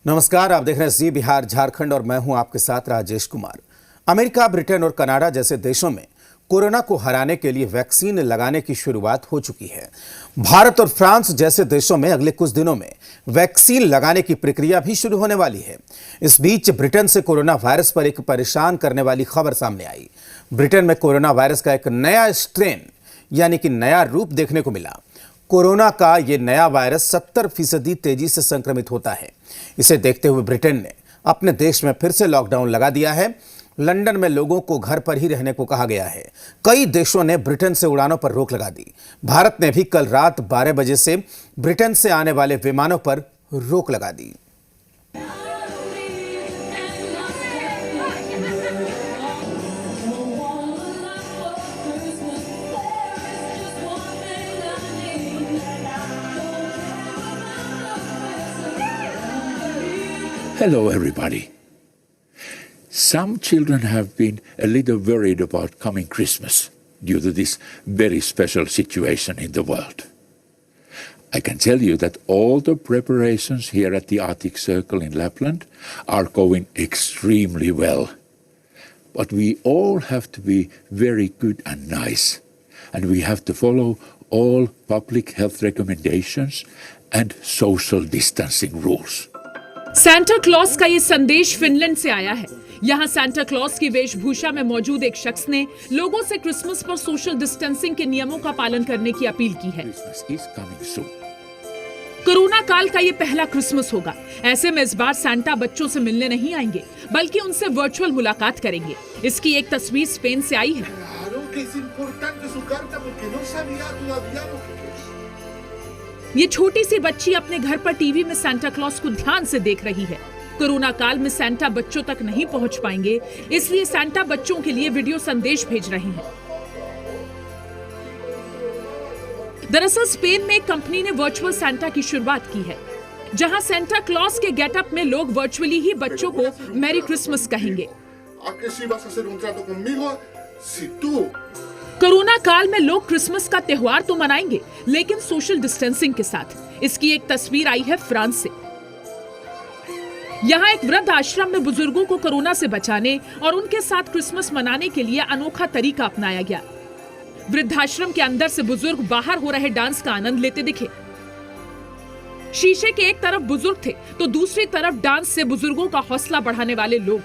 नमस्कार, आप देख रहे हैं जी बिहार झारखंड और मैं हूं आपके साथ राजेश कुमार। अमेरिका, ब्रिटेन और कनाडा जैसे देशों में कोरोना को हराने के लिए वैक्सीन लगाने की शुरुआत हो चुकी है। भारत और फ्रांस जैसे देशों में अगले कुछ दिनों में वैक्सीन लगाने की प्रक्रिया भी शुरू होने वाली है। इस बीच ब्रिटेन से कोरोना वायरस पर एक परेशान करने वाली खबर सामने आई। ब्रिटेन में कोरोना वायरस का एक नया स्ट्रेन यानी कि नया रूप देखने को मिला। कोरोना का ये नया वायरस 70% तेजी से संक्रमित होता है। इसे देखते हुए ब्रिटेन ने अपने देश में फिर से लॉकडाउन लगा दिया है। लंदन में लोगों को घर पर ही रहने को कहा गया है। कई देशों ने ब्रिटेन से उड़ानों पर रोक लगा दी। भारत ने भी कल रात 12 बजे से ब्रिटेन से आने वाले विमानों पर रोक लगा दी। Hello, everybody. Some children have been a little worried about coming Christmas due to this very special situation in the world. I can tell you that all the preparations here at the Arctic Circle in Lapland are going extremely well. But we all have to be very good and nice, and we have to follow all public health recommendations and social distancing rules. Santa Claus का ये संदेश Finland से आया है। यहाँ Santa Claus की वेशभूषा में मौजूद एक शख्स ने लोगों से क्रिसमस पर सोशल डिस्टेंसिंग के नियमों का पालन करने की अपील की है। कोरोना काल का ये पहला क्रिसमस होगा। ऐसे में इस बार सांता बच्चों से मिलने नहीं आएंगे, बल्कि उनसे वर्चुअल मुलाकात करेंगे। इसकी एक तस्वीर स्पेन से आई है। ये छोटी सी बच्ची अपने घर पर टीवी में सांता क्लॉज को ध्यान से देख रही है। कोरोना काल में सांता बच्चों तक नहीं पहुंच पाएंगे, इसलिए सांता बच्चों के लिए वीडियो संदेश भेज रहे हैं। दरअसल स्पेन में एक कंपनी ने वर्चुअल सांता की शुरुआत की है, जहां सांता क्लॉज के गेटअप में लोग वर्चुअली ही बच्चों को मैरी क्रिसमस कहेंगे। कोरोना काल में लोग क्रिसमस का त्योहार तो मनाएंगे, लेकिन सोशल डिस्टेंसिंग के साथ। इसकी एक तस्वीर आई है फ्रांस से। यहाँ एक वृद्ध आश्रम में बुजुर्गों को कोरोना से बचाने और उनके साथ क्रिसमस मनाने के लिए अनोखा तरीका अपनाया गया। वृद्धाश्रम के अंदर से बुजुर्ग बाहर हो रहे डांस का आनंद लेते दिखे। शीशे के एक तरफ बुजुर्ग थे तो दूसरी तरफ डांस से बुजुर्गों का हौसला बढ़ाने वाले लोग।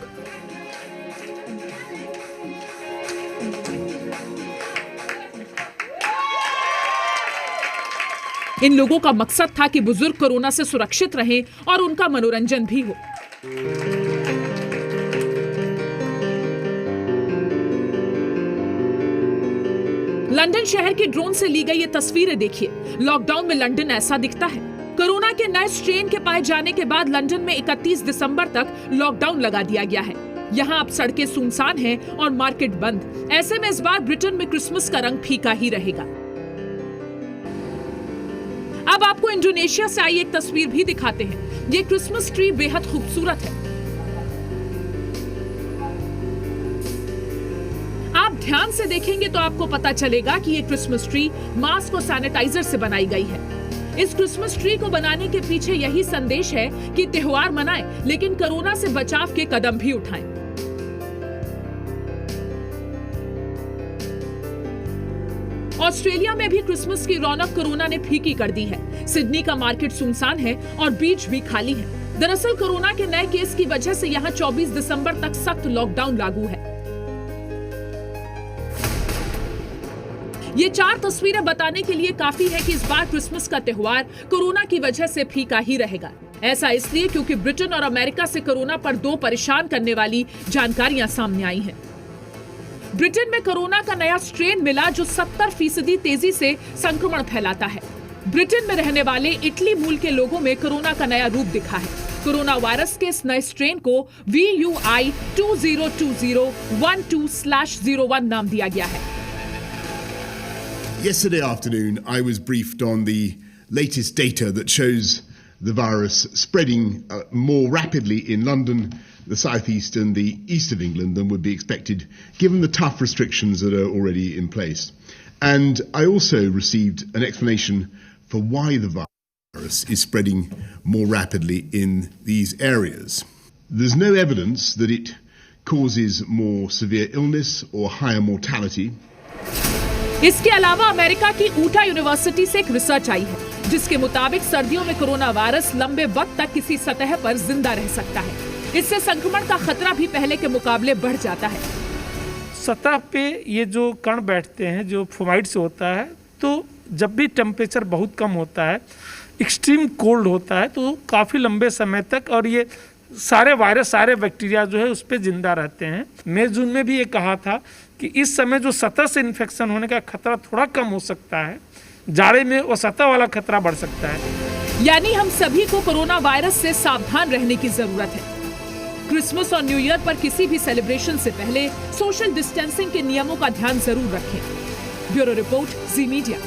इन लोगों का मकसद था कि बुजुर्ग कोरोना से सुरक्षित रहें और उनका मनोरंजन भी हो। लंदन शहर की ड्रोन से ली गई ये तस्वीरें देखिए। लॉकडाउन में लंदन ऐसा दिखता है। कोरोना के नए स्ट्रेन के पाए जाने के बाद लंदन में 31 दिसंबर तक लॉकडाउन लगा दिया गया है। यहाँ अब सड़कें सुनसान हैं और मार्केट बंद। ऐसे में इस बार ब्रिटेन में क्रिसमस का रंग फीका ही रहेगा। अब आपको इंडोनेशिया से आई एक तस्वीर भी दिखाते हैं। ये क्रिसमस ट्री बेहद खूबसूरत है। आप ध्यान से देखेंगे तो आपको पता चलेगा कि ये क्रिसमस ट्री मास्क और सैनिटाइजर से बनाई गई है। इस क्रिसमस ट्री को बनाने के पीछे यही संदेश है कि त्योहार मनाएं, लेकिन कोरोना से बचाव के कदम भी उठाएं। ऑस्ट्रेलिया में भी क्रिसमस की रौनक कोरोना ने फीकी कर दी है। सिडनी का मार्केट सुनसान है और बीच भी खाली है। दरअसल कोरोना के नए केस की वजह से यहाँ 24 दिसंबर तक सख्त लॉकडाउन लागू है। ये 4 तस्वीरें बताने के लिए काफी है कि इस बार क्रिसमस का त्योहार कोरोना की वजह से फीका ही रहेगा। ऐसा इसलिए क्योंकि ब्रिटेन और अमेरिका से कोरोना पर 2 परेशान करने वाली जानकारियां सामने आई हैं। ब्रिटेन में कोरोना का नया स्ट्रेन मिला जो 70% तेजी से संक्रमण फैलाता है। ब्रिटेन में रहने वाले इटली मूल के लोगों में कोरोना का नया रूप दिखा है। कोरोना वायरस के इस नए स्ट्रेन को VUI 202012/01 नाम दिया गया है। Yesterday afternoon, I was briefed on the latest data that shows the virus spreading more rapidly in London, the southeast and the east of England than would be expected, given the tough restrictions that are already in place. And I also received an explanation for why the virus is spreading more rapidly in these areas. There's no evidence that it causes more severe illness or higher mortality. इसके अलावा America की ऊटा university से एक research आई है जिसके मुताबिक सर्दियों में कोरोना वायरस लंबे वक्त तक किसी सतह पर जिंदा रह सकता है। इससे संक्रमण का खतरा भी पहले के मुकाबले बढ़ जाता है। सतह पे ये जो कण बैठते हैं जो फोमाइड से होता है, तो जब भी टेम्परेचर बहुत कम होता है, एक्सट्रीम कोल्ड होता है, तो काफ़ी लंबे समय तक और ये सारे वायरस सारे बैक्टीरिया जो है उस पर जिंदा रहते हैं। मई जून में भी ये कहा था कि इस समय जो सतह से इन्फेक्शन होने का खतरा थोड़ा कम हो सकता है, जाड़े में वो सतह वाला खतरा बढ़ सकता है। यानी हम सभी को कोरोना वायरस से सावधान रहने की जरूरत है। क्रिसमस और न्यू ईयर पर किसी भी सेलिब्रेशन से पहले सोशल डिस्टेंसिंग के नियमों का ध्यान जरूर रखें। ब्यूरो रिपोर्ट, जी मीडिया।